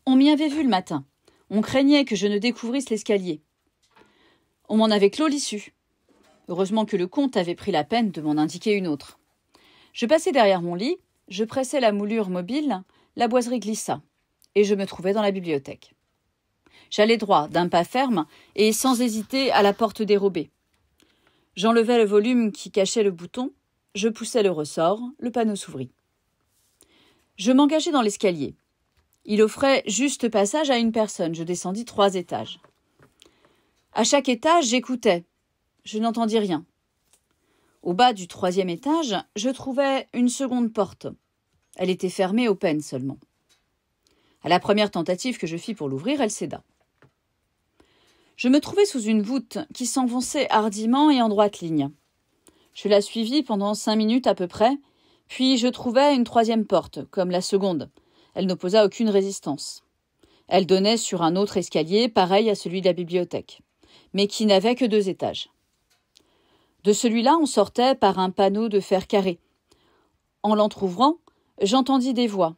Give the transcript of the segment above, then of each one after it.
On m'y avait vu le matin. On craignait que je ne découvrisse l'escalier. On m'en avait clos l'issue. Heureusement que le comte avait pris la peine de m'en indiquer une autre. Je passai derrière mon lit, je pressai la moulure mobile, la boiserie glissa, et je me trouvais dans la bibliothèque. J'allai droit, d'un pas ferme, et sans hésiter à la porte dérobée. J'enlevai le volume qui cachait le bouton, je poussai le ressort, le panneau s'ouvrit. Je m'engageai dans l'escalier. Il offrait juste passage à une personne. Je descendis 3 étages. À chaque étage, j'écoutais. Je n'entendis rien. Au bas du 3e étage, je trouvai une seconde porte. Elle était fermée aux peines seulement. À la première tentative que je fis pour l'ouvrir, elle céda. Je me trouvai sous une voûte qui s'enfonçait hardiment et en droite ligne. Je la suivis pendant 5 minutes à peu près, puis je trouvai une 3e porte, comme la seconde. Elle n'opposa aucune résistance. Elle donnait sur un autre escalier, pareil à celui de la bibliothèque, mais qui n'avait que 2 étages. De celui-là, on sortait par un panneau de fer carré. En l'entr'ouvrant, j'entendis des voix.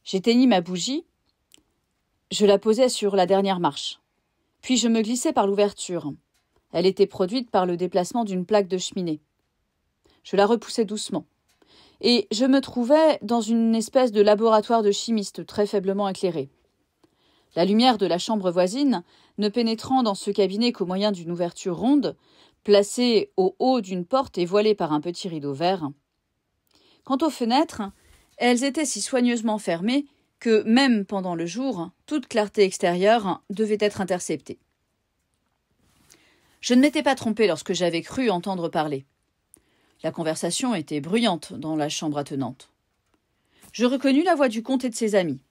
J'éteignis ma bougie. Je la posai sur la dernière marche. Puis je me glissai par l'ouverture. Elle était produite par le déplacement d'une plaque de cheminée. Je la repoussai doucement. Et je me trouvais dans une espèce de laboratoire de chimiste très faiblement éclairé. La lumière de la chambre voisine, ne pénétrant dans ce cabinet qu'au moyen d'une ouverture ronde, placée au haut d'une porte et voilée par un petit rideau vert. Quant aux fenêtres, elles étaient si soigneusement fermées que, même pendant le jour, toute clarté extérieure devait être interceptée. Je ne m'étais pas trompé lorsque j'avais cru entendre parler. La conversation était bruyante dans la chambre attenante. Je reconnus la voix du comte et de ses amis.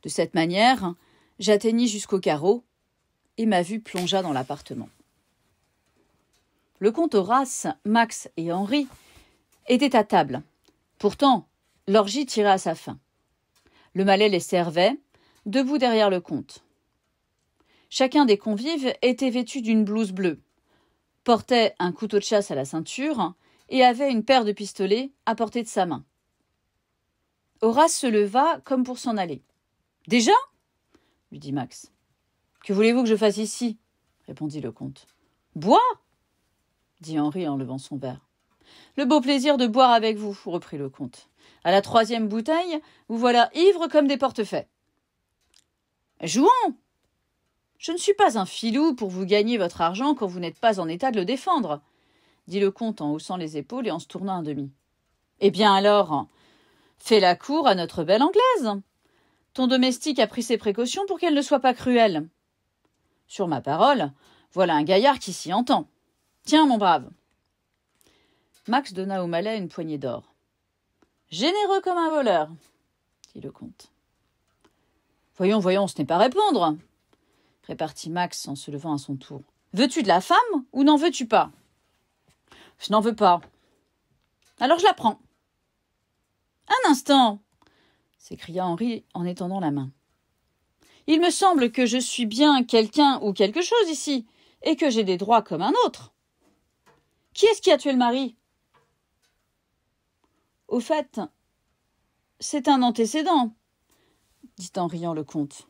De cette manière, j'atteignis jusqu'au carreau et ma vue plongea dans l'appartement. Le comte Horace, Max et Henri étaient à table. Pourtant, l'orgie tirait à sa fin. Le Malais les servait, debout derrière le comte. Chacun des convives était vêtu d'une blouse bleue, portait un couteau de chasse à la ceinture et avait une paire de pistolets à portée de sa main. Horace se leva comme pour s'en aller. « Déjà » lui dit Max. « Que voulez-vous que je fasse ici » répondit le comte. « Bois » dit Henri en levant son verre. « Le beau plaisir de boire avec vous, reprit le comte. À la 3e bouteille, vous voilà ivre comme des portefaix. Jouons ! Je ne suis pas un filou pour vous gagner votre argent quand vous n'êtes pas en état de le défendre, dit le comte en haussant les épaules et en se tournant un demi. Eh bien alors, fais la cour à notre belle Anglaise. Ton domestique a pris ses précautions pour qu'elle ne soit pas cruelle. Sur ma parole, voilà un gaillard qui s'y entend. Tiens, mon brave. Max donna au Malais une poignée d'or. Généreux comme un voleur, dit le comte. Voyons, ce n'est pas répondre, répartit Max en se levant à son tour. Veux-tu de la femme ou n'en veux-tu pas? Je n'en veux pas. Alors je la prends. Un instant, s'écria Henri en étendant la main. Il me semble que je suis bien quelqu'un ou quelque chose ici, et que j'ai des droits comme un autre. Qui est-ce qui a tué le mari? Au fait, c'est un antécédent, dit en riant le comte.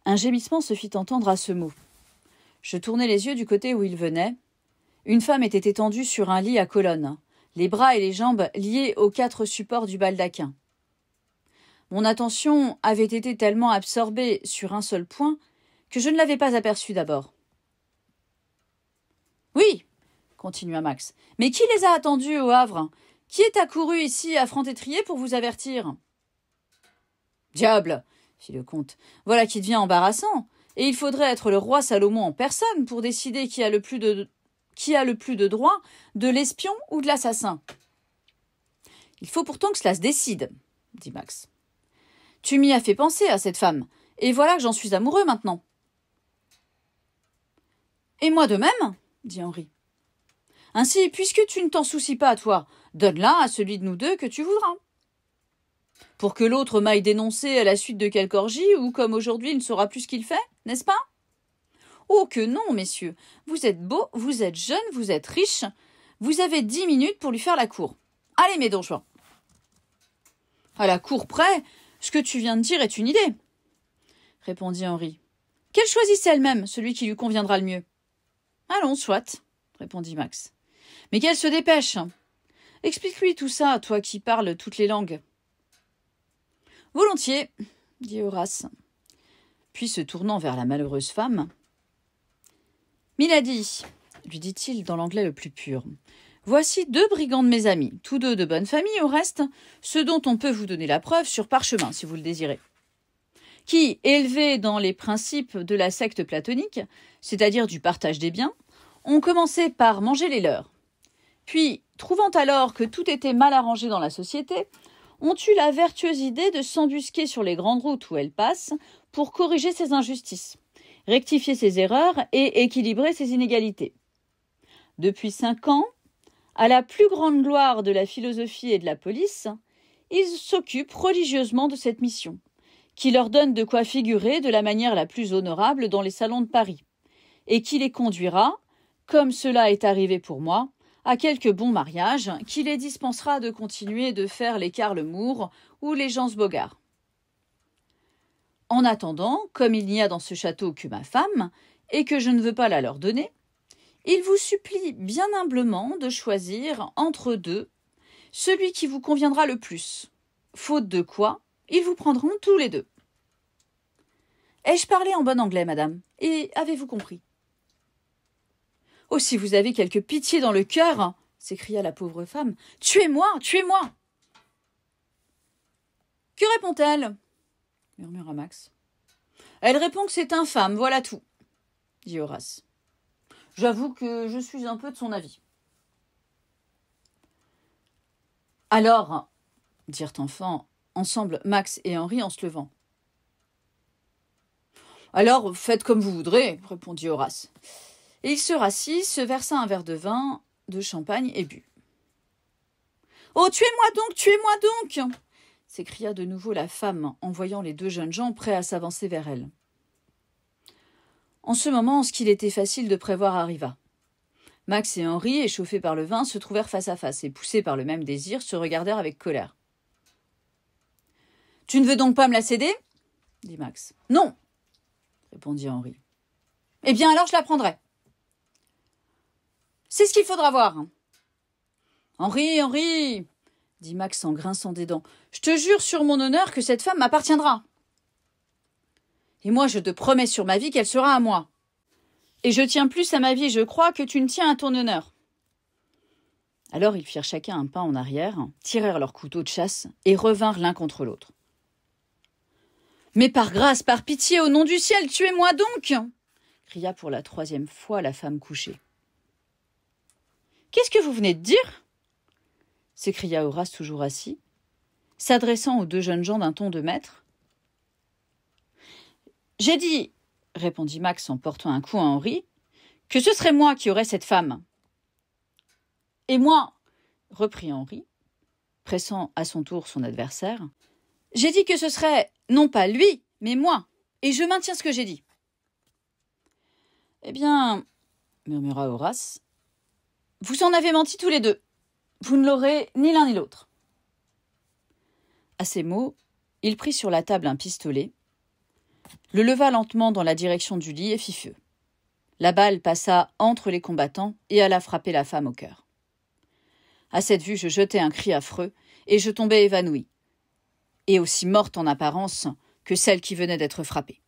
Un gémissement se fit entendre à ce mot. Je tournai les yeux du côté où il venait. Une femme était étendue sur un lit à colonnes, les bras et les jambes liés aux 4 supports du baldaquin. Mon attention avait été tellement absorbée sur un seul point que je ne l'avais pas aperçue d'abord. « Oui, » continua Max, « mais qui les a attendus au Havre? Qui est accouru ici à Franc-Étrier pour vous avertir ?»« Diable !» fit le comte. « Voilà qui devient embarrassant, et il faudrait être le roi Salomon en personne pour décider qui a le plus de droit, de l'espion ou de l'assassin. »« Il faut pourtant que cela se décide, » dit Max. « Tu m'y as fait penser à cette femme, et voilà que j'en suis amoureux maintenant. »« Et moi de même, » dit Henri. « Ainsi, puisque tu ne t'en soucies pas à toi, donne-la à celui de nous deux que tu voudras. Pour que l'autre m'aille dénoncer à la suite de quelque orgie, ou comme aujourd'hui il ne saura plus ce qu'il fait, n'est-ce pas? Oh que non, messieurs, vous êtes beaux, vous êtes jeunes, vous êtes riches, vous avez 10 minutes pour lui faire la cour. Allez, mes donjons. À la cour près, Ce que tu viens de dire est une idée, répondit Henri. Qu'elle choisisse elle-même celui qui lui conviendra le mieux. Allons, soit, répondit Max. Mais qu'elle se dépêche. Explique-lui tout ça, toi qui parles toutes les langues. Volontiers, dit Horace. Puis se tournant vers la malheureuse femme. Milady, lui dit-il dans l'anglais le plus pur, voici 2 brigands de mes amis, tous 2 de bonne famille au reste, ceux dont on peut vous donner la preuve sur parchemin si vous le désirez, qui, élevés dans les principes de la secte platonique, c'est-à-dire du partage des biens, ont commencé par manger les leurs. Puis, trouvant alors que tout était mal arrangé dans la société, ont eu la vertueuse idée de s'embusquer sur les grandes routes où elles passent pour corriger ces injustices, rectifier ses erreurs et équilibrer ses inégalités. Depuis 5 ans, à la plus grande gloire de la philosophie et de la police, ils s'occupent religieusement de cette mission, qui leur donne de quoi figurer de la manière la plus honorable dans les salons de Paris, et qui les conduira, comme cela est arrivé pour moi, à quelques bons mariages, qui les dispensera de continuer de faire les Karl Moor ou les Jean Bogart. En attendant, comme il n'y a dans ce château que ma femme, et que je ne veux pas la leur donner, il vous supplie bien humblement de choisir entre 2 celui qui vous conviendra le plus, faute de quoi ils vous prendront tous les 2. Ai-je parlé en bon anglais, madame, et avez-vous compris? Oh, si vous avez quelque pitié dans le cœur, s'écria la pauvre femme, tuez-moi, tuez-moi. Que répond-elle? Murmura Max. Elle répond que c'est infâme, voilà tout, dit Horace. J'avoue que je suis un peu de son avis. Alors, dirent enfin ensemble Max et Henri en se levant. Alors, faites comme vous voudrez, répondit Horace. Et il se rassit, se versa un verre de vin, de champagne et but. Oh, tuez-moi donc, s'écria de nouveau la femme en voyant les 2 jeunes gens prêts à s'avancer vers elle. En ce moment, ce qu'il était facile de prévoir arriva. Max et Henri, échauffés par le vin, se trouvèrent face à face et, poussés par le même désir, se regardèrent avec colère. « Tu ne veux donc pas me la céder ?» dit Max. « Non !» répondit Henri. « Eh bien, alors je la prendrai. »« C'est ce qu'il faudra voir. »« Henri, dit Max en grinçant des dents, je te jure sur mon honneur que cette femme m'appartiendra. Et moi, je te promets sur ma vie qu'elle sera à moi. Et je tiens plus à ma vie, je crois, que tu ne tiens à ton honneur. » Alors ils firent chacun un pas en arrière, tirèrent leurs couteaux de chasse et revinrent l'un contre l'autre. « Mais par grâce, par pitié, au nom du ciel, tuez-moi donc !» cria pour la 3e fois la femme couchée. « Qu'est-ce que vous venez de dire ?» s'écria Horace toujours assis, s'adressant aux 2 jeunes gens d'un ton de maître. « J'ai dit, répondit Max en portant un coup à Henri, que ce serait moi qui aurais cette femme. Et moi, reprit Henri, pressant à son tour son adversaire, j'ai dit que ce serait non pas lui, mais moi, et je maintiens ce que j'ai dit. Eh bien, murmura Horace, vous en avez menti tous les 2. Vous ne l'aurez ni l'un ni l'autre. À ces mots, il prit sur la table un pistolet, le leva lentement dans la direction du lit et fit feu. La balle passa entre les combattants et alla frapper la femme au cœur. À cette vue, je jetai un cri affreux et je tombai évanouie, et aussi morte en apparence que celle qui venait d'être frappée.